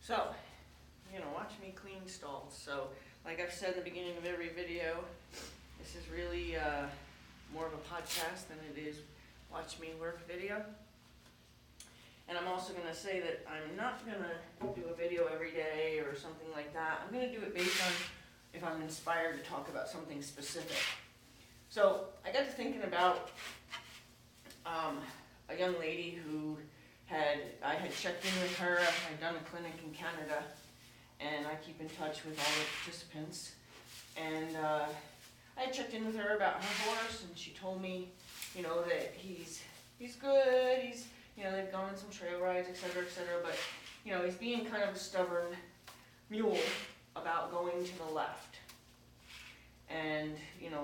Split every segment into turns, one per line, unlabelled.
So, watch me clean stalls. So, like I've said in the beginning of every video, this is really more of a podcast than it is watch me work video. And I'm also going to say that I'm not going to do a video every day or something like that. I'm going to do it based on if I'm inspired to talk about something specific. So, I got to thinking about a young lady who I had checked in with her. I'd done a clinic in Canada, and I keep in touch with all the participants. And I had checked in with her about her horse, and she told me, that he's good. They've gone on some trail rides, etc., but he's being kind of a stubborn mule about going to the left. And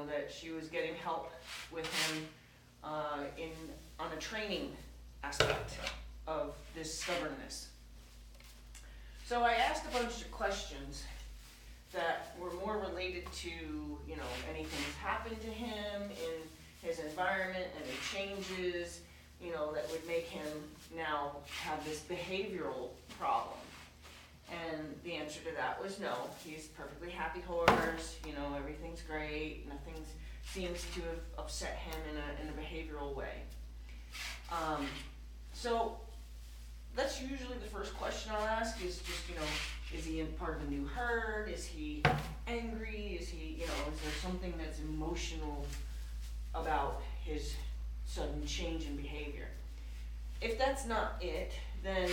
that she was getting help with him on a training aspect of this stubbornness. So I asked a bunch of questions that were more related to, anything that's happened to him in his environment, any changes, that would make him now have this behavioral problem. And the answer to that was no. He's a perfectly happy horse, everything's great, nothing seems to have upset him in a behavioral way. So that's usually the first question I'll ask is just, is he in part of a new herd? Is he angry? Is there something that's emotional about his sudden change in behavior? If that's not it, then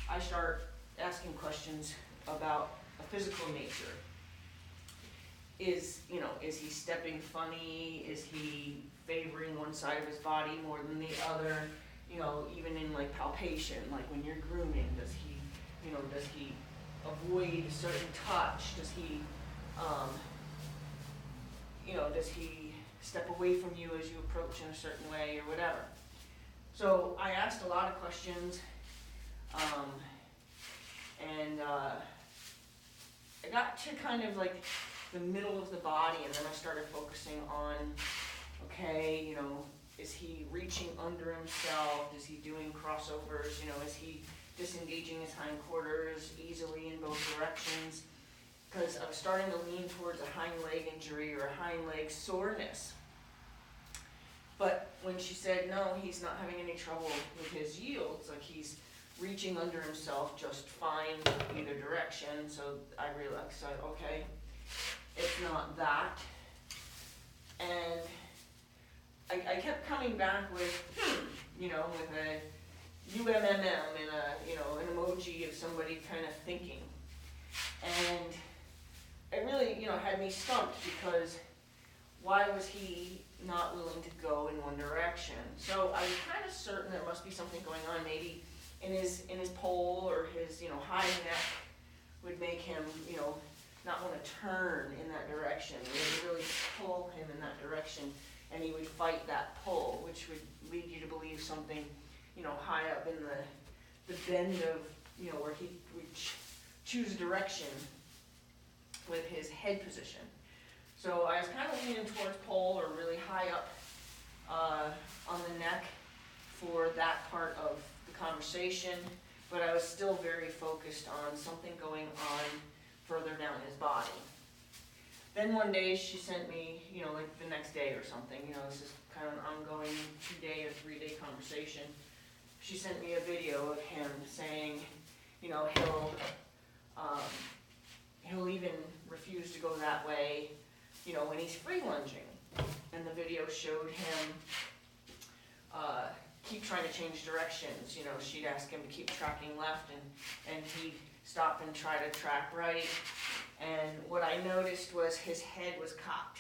I start asking questions about a physical nature. Is he stepping funny? Is he favoring one side of his body more than the other? Even in like palpation, like when you're grooming, does he avoid a certain touch? Does he step away from you as you approach in a certain way or whatever? So I asked a lot of questions, and I got to kind of like the middle of the body, and then I started focusing on, okay, is he reaching under himself? Is he doing crossovers? Is he disengaging his hindquarters easily in both directions? Because I was starting to lean towards a hind leg injury or a hind leg soreness. But when she said, no, he's not having any trouble with his yields, like he's reaching under himself just fine either direction, so I realized, okay, it's not that. And I kept coming back with, with a UMMM and an emoji of somebody kind of thinking. And it really, had me stumped because why was he not willing to go in one direction? So I was kind of certain there must be something going on, maybe in his poll or his, high neck would make him, not want to turn in that direction. It would really pull him in that direction, and he would fight that pull, which would lead you to believe something, high up in the bend of, where he would choose a direction with his head position. So I was kind of leaning towards pole or really high up on the neck for that part of the conversation, but I was still very focused on something going on further down his body. Then one day she sent me, like the next day or something, this is kind of an ongoing 2-day or 3-day conversation. She sent me a video of him saying, he'll even refuse to go that way, when he's free lunging. And the video showed him keep trying to change directions. She'd ask him to keep tracking left, and he'd stop and try to track right. And what I noticed was his head was cocked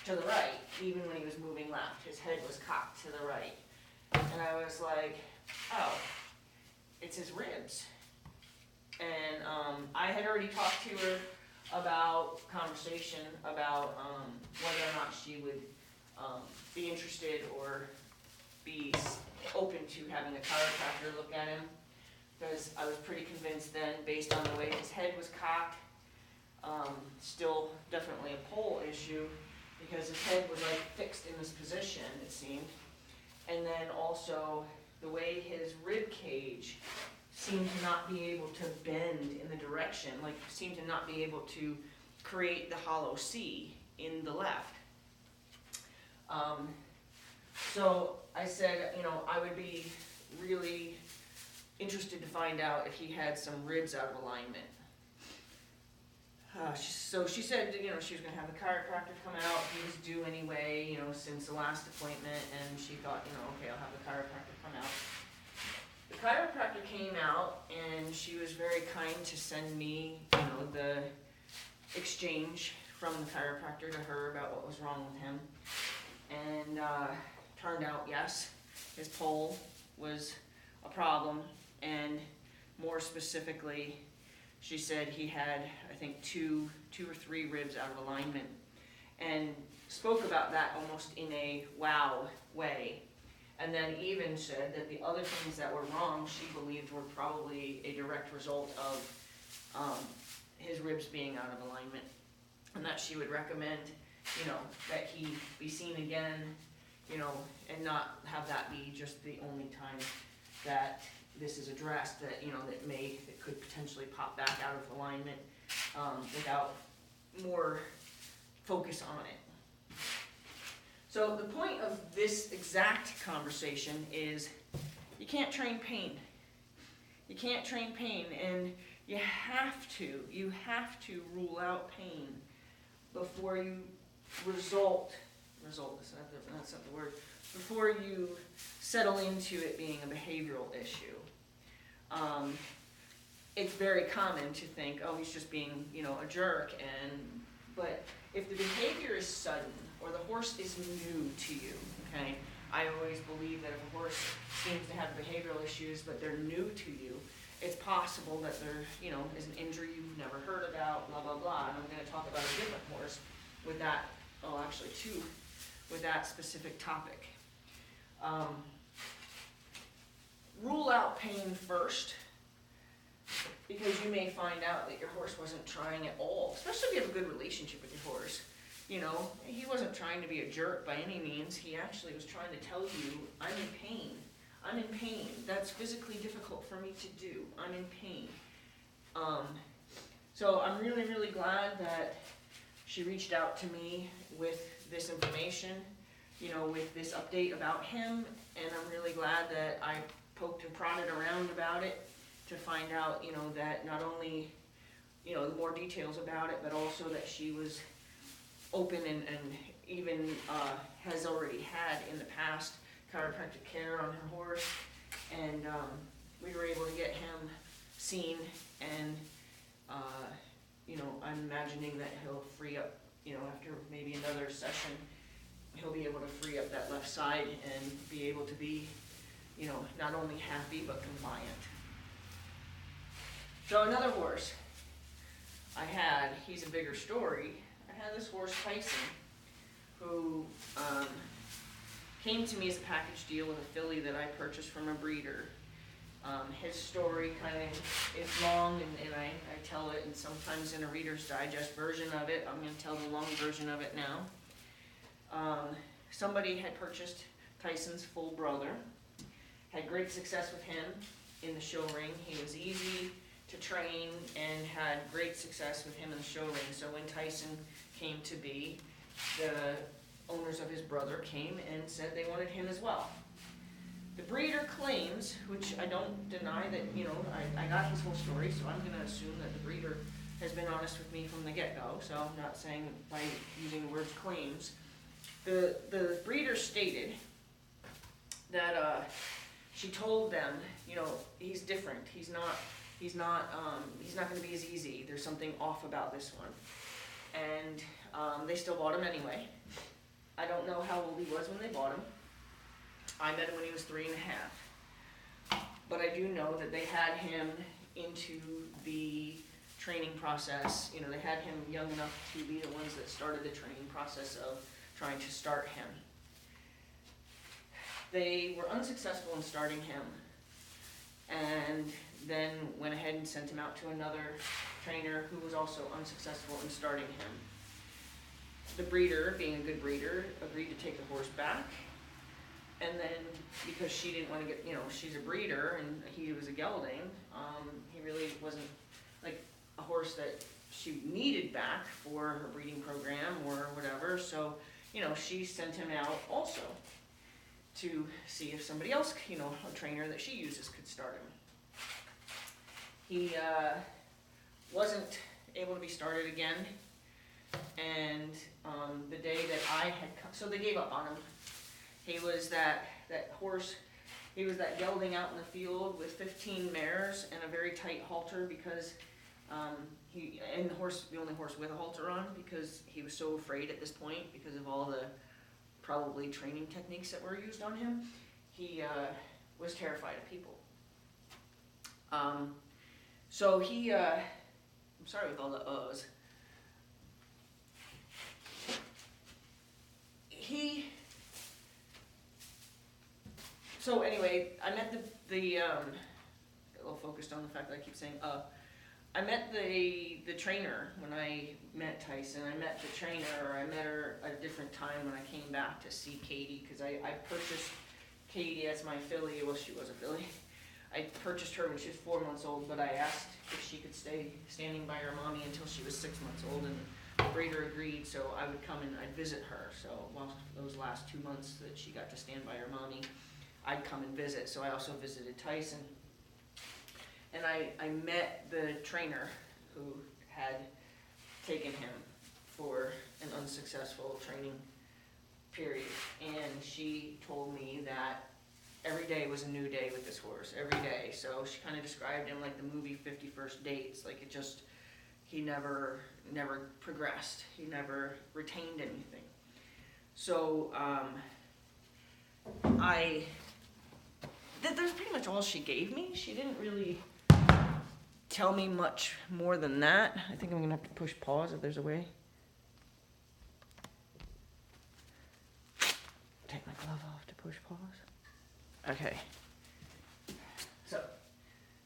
to the right, even when he was moving left. His head was cocked to the right. And I was like, oh, it's his ribs. And I had already talked to her about conversation about whether or not she would be interested or be open to having a chiropractor look at him, because I was pretty convinced then, based on the way his head was cocked, still definitely a pole issue, because his head was like fixed in this position, it seemed, and then also the way his rib cage seemed to not be able to bend in the direction, like seemed to not be able to create the hollow C in the left. So I said, you know, I would be really interested to find out if he had some ribs out of alignment. So she said, you know, she was going to have the chiropractor come out. He was due anyway, you know, since the last appointment, and she thought, you know, okay, I'll have the chiropractor come out. The chiropractor came out, and she was very kind to send me, you know, the exchange from the chiropractor to her about what was wrong with him. And turned out, yes, his pole was a problem, and more specifically, she said he had, I think, two or three ribs out of alignment, and spoke about that almost in a wow way. And then even said that the other things that were wrong, she believed were probably a direct result of his ribs being out of alignment, and that she would recommend, you know, that he be seen again, you know, and not have that be just the only time that this is addressed, that, you know, that could potentially pop back out of alignment without more focus on it. So the point of this exact conversation is you can't train pain. You can't train pain, and you have to rule out pain before you that's not the word, before you settle into it being a behavioral issue. It's very common to think, oh, he's just being, you know, a jerk, but if the behavior is sudden, or the horse is new to you, okay, I always believe that if a horse seems to have behavioral issues, but they're new to you, it's possible that there, you know, is an injury you've never heard about, blah, blah, blah. And I'm going to talk about a different horse with that, actually two, with that specific topic. Rule out pain first, because you may find out that your horse wasn't trying at all, especially if you have a good relationship with your horse. You know, he wasn't trying to be a jerk by any means. He actually was trying to tell you, I'm in pain. I'm in pain. That's physically difficult for me to do. I'm in pain. So I'm really, really glad that she reached out to me with this information, you know, with this update about him, and I'm really glad that I poked and prodded around about it to find out, you know, that not only, you know, more details about it, but also that she was open and even has already had in the past chiropractic care on her horse, and we were able to get him seen, and you know, I'm imagining that he'll free up, you know, after maybe another session, he'll be able to free up that left side and be able to be, you know, not only happy but compliant. So another horse I had, he's a bigger story. I had this horse, Tyson, who came to me as a package deal with a filly that I purchased from a breeder. His story kind of is long, and I tell it, and sometimes in a Reader's Digest version of it. I'm going to tell the long version of it now. Somebody had purchased Tyson's full brother, had great success with him in the show ring. He was easy to train and had great success with him in the show ring. So when Tyson came to be, the owners of his brother came and said they wanted him as well. The breeder claims, which I don't deny that, you know, I got his whole story, so I'm going to assume that the breeder has been honest with me from the get-go, so I'm not saying by using the words claims. The breeder stated that she told them, you know, he's different. He's not going to be as easy. There's something off about this one. And they still bought him anyway. I don't know how old he was when they bought him. I met him when he was 3.5. But I do know that they had him into the training process. You know, they had him young enough to be the ones that started the training process of trying to start him. They were unsuccessful in starting him, and then went ahead and sent him out to another trainer who was also unsuccessful in starting him. The breeder, being a good breeder, agreed to take the horse back And then, because she didn't want to get, she's a breeder and he was a gelding, he really wasn't like a horse that she needed back for her breeding program or whatever. So, she sent him out also to see if somebody else, a trainer that she uses could start him. He wasn't able to be started again. And the day that I had come, so they gave up on him. He was that horse, he was that gelding out in the field with 15 mares and a very tight halter because the only horse with a halter on, because he was so afraid at this point because of all the probably training techniques that were used on him. He was terrified of people. So he, I'm sorry with all the uhs. So anyway, I met the a little focused on the fact that I keep saying I met the trainer when I met Tyson. I met the trainer, or I met her at a different time when I came back to see Katie, because I purchased Katie as my filly. Well, she was a filly. I purchased her when she was 4 months old, but I asked if she could stay standing by her mommy until she was 6 months old, and the breeder agreed, so I would come and I'd visit her. So while those last 2 months that she got to stand by her mommy, I'd come and visit. So I also visited Tyson. And I met the trainer who had taken him for an unsuccessful training period. And she told me that every day was a new day with this horse, every day. So she kind of described him like the movie 50 First Dates. Like he never progressed. He never retained anything. So that's pretty much all she gave me. She didn't really tell me much more than that. I think I'm gonna have to push pause if there's a way. Take my glove off to push pause. Okay. So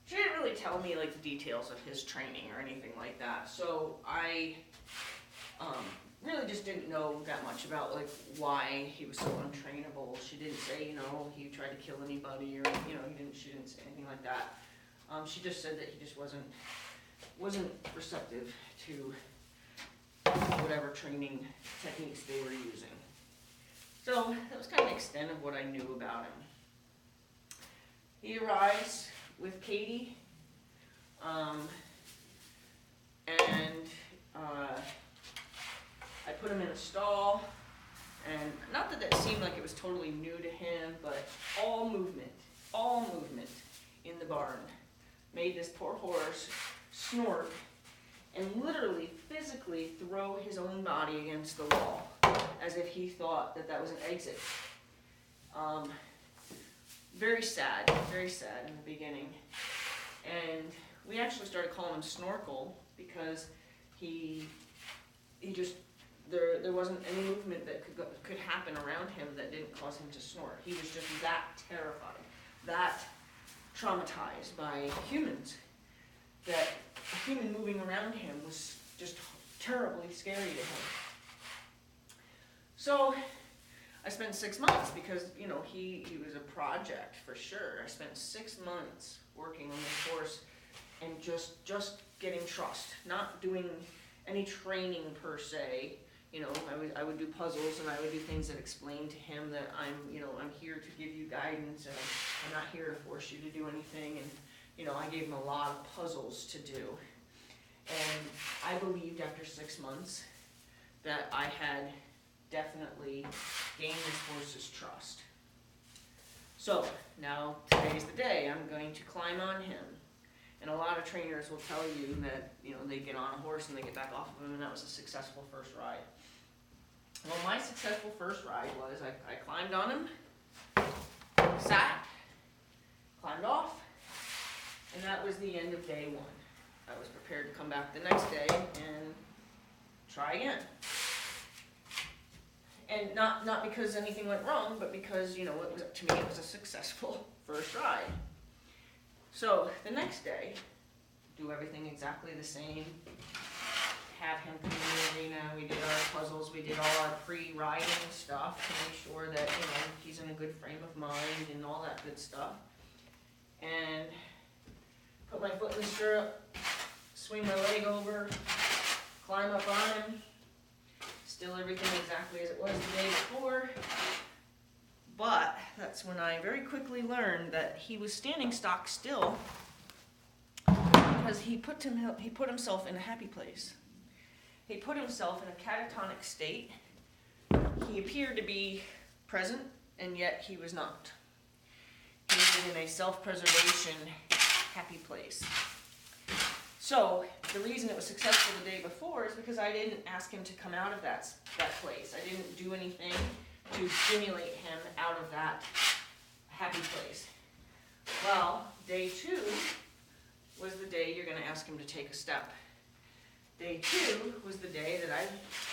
she didn't really tell me like the details of his training or anything like that. So I really just didn't know that much about like why he was so untrainable. She didn't say, he tried to kill anybody, or she didn't say anything like that. She just said that he just wasn't receptive to whatever training techniques they were using. So that was kind of the extent of what I knew about him. He arrives with Katie, and I put him in a stall, and not that seemed like it was totally new to him, but all movement in the barn made this poor horse snort and literally physically throw his own body against the wall as if he thought that was an exit. Very sad in the beginning. And we actually started calling him Snorkel because there wasn't any movement that could happen around him that didn't cause him to snort. He was just that terrified, that traumatized by humans, that a human moving around him was just terribly scary to him. So I spent 6 months because, he was a project for sure. I spent 6 months working on this horse and just getting trust, not doing any training per se. I would do puzzles, and I would do things that explained to him that I'm here to give you guidance, and I'm not here to force you to do anything. And, I gave him a lot of puzzles to do. And I believed after 6 months that I had definitely gained this horse's trust. So now today's the day. I'm going to climb on him. And a lot of trainers will tell you that, they get on a horse and they get back off of him, and that was a successful first ride. Well, my successful first ride was I climbed on him, sat, climbed off, and that was the end of day one. I was prepared to come back the next day and try again. And not because anything went wrong, but because, to me it was a successful first ride. So the next day, do everything exactly the same. Have him come in the arena. We did our puzzles. We did all our pre-riding stuff to make sure that he's in a good good frame of mind and all that good stuff. And put my foot in the stirrup, swing my leg over, climb up on him. Still everything exactly as it was the day before. But that's when I very quickly learned that he was standing stock still because he put himself in a happy place. He put himself in a catatonic state. He appeared to be present, and yet he was not. He was in a self-preservation, happy place. So, the reason it was successful the day before is because I didn't ask him to come out of that place. I didn't do anything to stimulate him out of that happy place. Well, day 2 was the day you're going to ask him to take a step. Day 2 was the day that I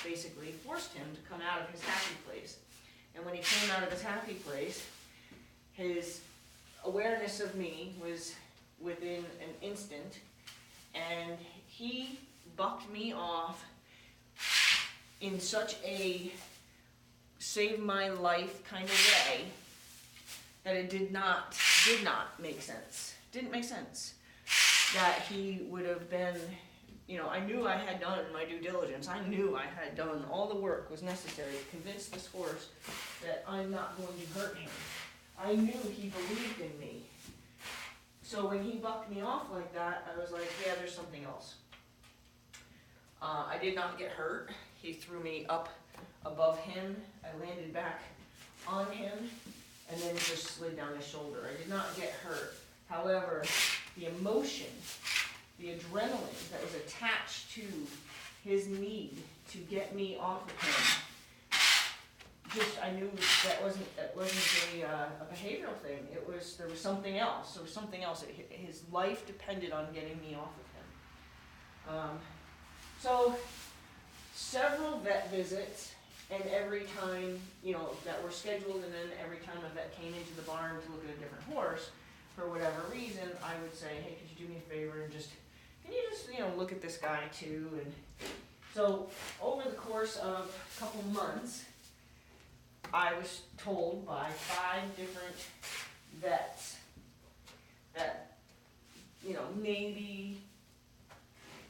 basically forced him to come out of his happy place. And when he came out of his happy place, his awareness of me was within an instant, and he bucked me off in such a save my life kind of way that it did not make sense. Didn't make sense that he would have been, I knew I had done my due diligence. I knew I had done all the work was necessary to convince this horse that I'm not going to hurt him. I knew he believed in me. So when he bucked me off like that, I was like, yeah, there's something else. I did not get hurt. He threw me up above him. I landed back on him and then just slid down his shoulder. I did not get hurt. However, the emotion, the adrenaline that was attached to his need to get me off of him, I knew that wasn't a behavioral thing. There was something else. There was something else. His life depended on getting me off of him. So several vet visits, and every time that were scheduled, and then every time a vet came into the barn to look at a different horse, for whatever reason, I would say, hey, could you do me a favor and can you just look at this guy too? And so over the course of a couple months, I was told by 5 different vets that, maybe,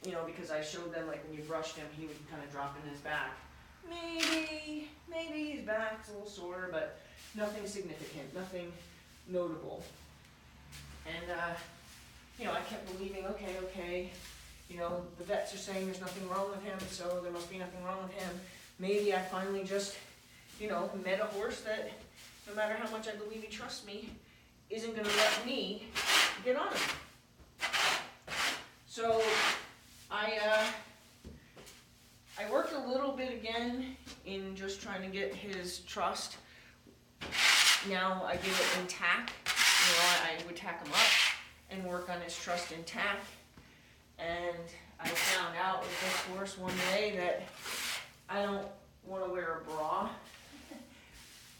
because I showed them, like, when you brushed him, he would kind of drop in his back. Maybe his back's a little sore, but nothing significant, nothing notable. And, I kept believing, okay, the vets are saying there's nothing wrong with him, so there must be nothing wrong with him. Maybe I finally just met a horse that, no matter how much I believe he trusts me, isn't going to let me get on him. So I worked a little bit again in just trying to get his trust. Now I give it in tack. I would tack him up and work on his trust in tack. And I found out with this horse one day that I don't want to wear a bra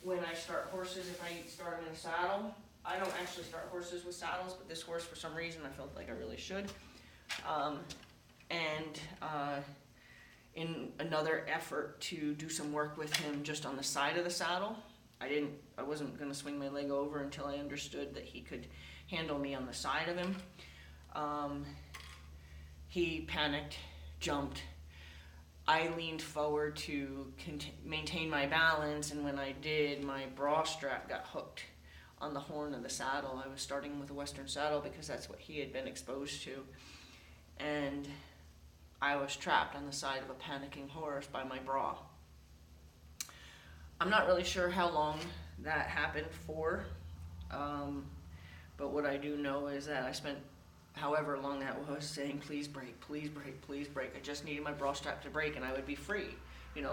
when I start horses. If I start them in a saddle, I don't actually start horses with saddles, but this horse, for some reason, I felt like I really should. In another effort to do some work with him just on the side of the saddle, I wasn't going to swing my leg over until I understood that he could handle me on the side of him. He panicked, jumped. I leaned forward to maintain my balance, and when I did, my bra strap got hooked on the horn of the saddle. I was starting with a Western saddle because that's what he had been exposed to. And I was trapped on the side of a panicking horse by my bra. I'm not really sure how long that happened for, but what I do know is that I spent however long that was saying, please break, please break, please break. I just needed my bra strap to break and I would be free, it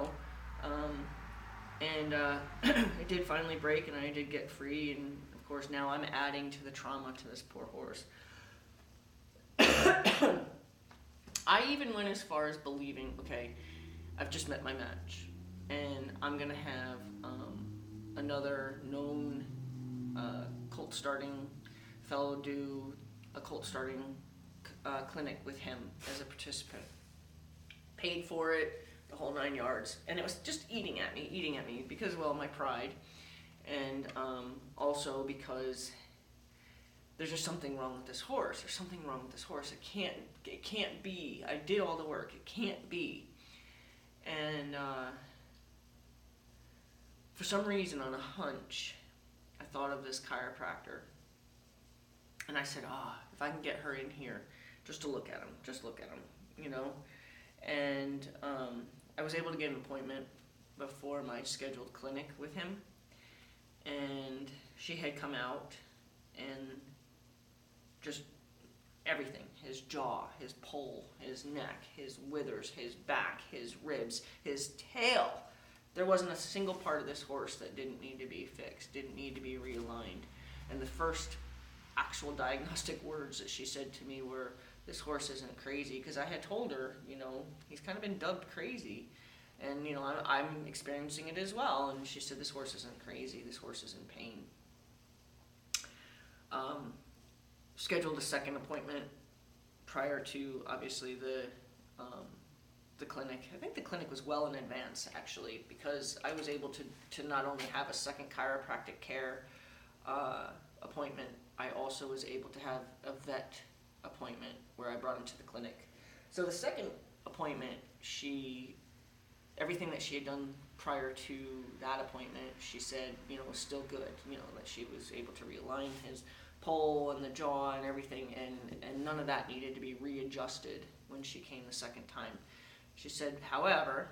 did finally break and I did get free, and of course now I'm adding to the trauma to this poor horse. I even went as far as believing, okay, I've just met my match, and I'm going to have another known colt starting fellow do a colt starting clinic with him as a participant. Paid for it, the whole 9 yards, and it was just eating at me because, well, my pride. And also because there's just something wrong with this horse. There's something wrong with this horse. It can't be. I did all the work. It can't be. And for some reason, on a hunch, I thought of this chiropractor. And I said, if I can get her in here just to look at him, you know. And I was able to get an appointment before my scheduled clinic with him. And she had come out and just everything, his jaw, his poll, his neck, his withers, his back, his ribs, his tail. There wasn't a single part of this horse that didn't need to be fixed, didn't need to be realigned. And the first actual diagnostic words that she said to me were, this horse isn't crazy, because I had told her, you know, he's kind of been dubbed crazy. And, you know, I'm experiencing it as well. And she said, this horse isn't crazy, this horse is in pain. Scheduled a second appointment prior to, obviously, the clinic. I think the clinic was well in advance, actually, because I was able to not only have a second chiropractic care appointment, I also was able to have a vet appointment where I brought him to the clinic. So the second appointment, everything that she had done prior to that appointment, she said, you know, was still good. You know, that she was able to realign his poll and the jaw and everything, and none of that needed to be readjusted when she came the second time. She said, however,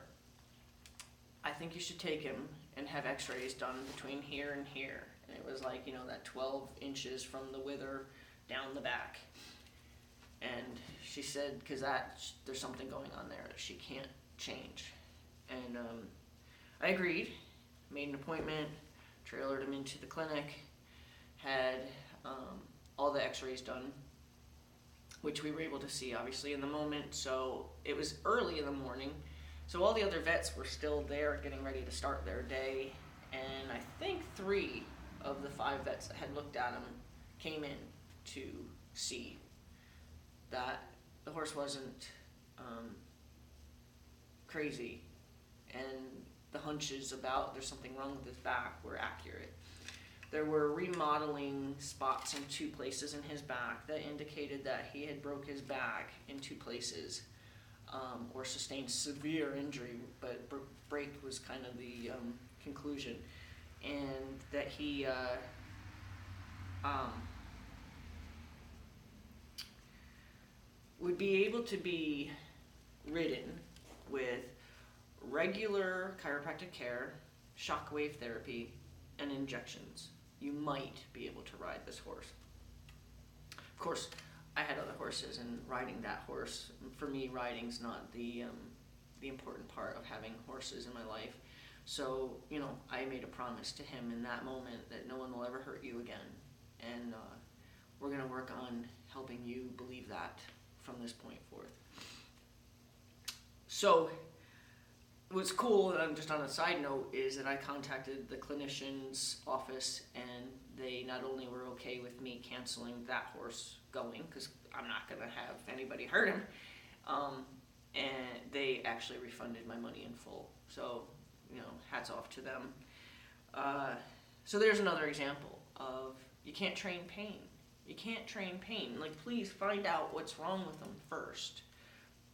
I think you should take him and have x-rays done between here and here. And it was like, you know, that 12 inches from the wither down the back. And she said, because there's something going on there that she can't change. And I agreed, made an appointment, trailered him into the clinic, had all the x-rays done, which we were able to see obviously in the moment. So it was early in the morning, so all the other vets were still there getting ready to start their day, and I think 3 of the 5 vets that had looked at him came in to see that the horse wasn't crazy, and the hunches about there's something wrong with his back were accurate. There were remodeling spots in 2 places in his back that indicated that he had broke his back in 2 places, or sustained severe injury, but break was kind of the conclusion, and that he would be able to be ridden with regular chiropractic care, shockwave therapy, and injections. You might be able to ride this horse. Of course, I had other horses, and riding that horse, for me, riding's not the important part of having horses in my life. So, you know, I made a promise to him in that moment that no one will ever hurt you again. And we're going to work on helping you believe that from this point forth. So, what's cool, just on a side note, is that I contacted the clinician's office, and they not only were okay with me canceling that horse going, because I'm not going to have anybody hurt him, and they actually refunded my money in full. So, you know, hats off to them. So there's another example of you can't train pain. You can't train pain. Like, please find out what's wrong with them first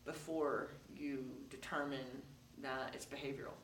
before you determine that it's behavioral.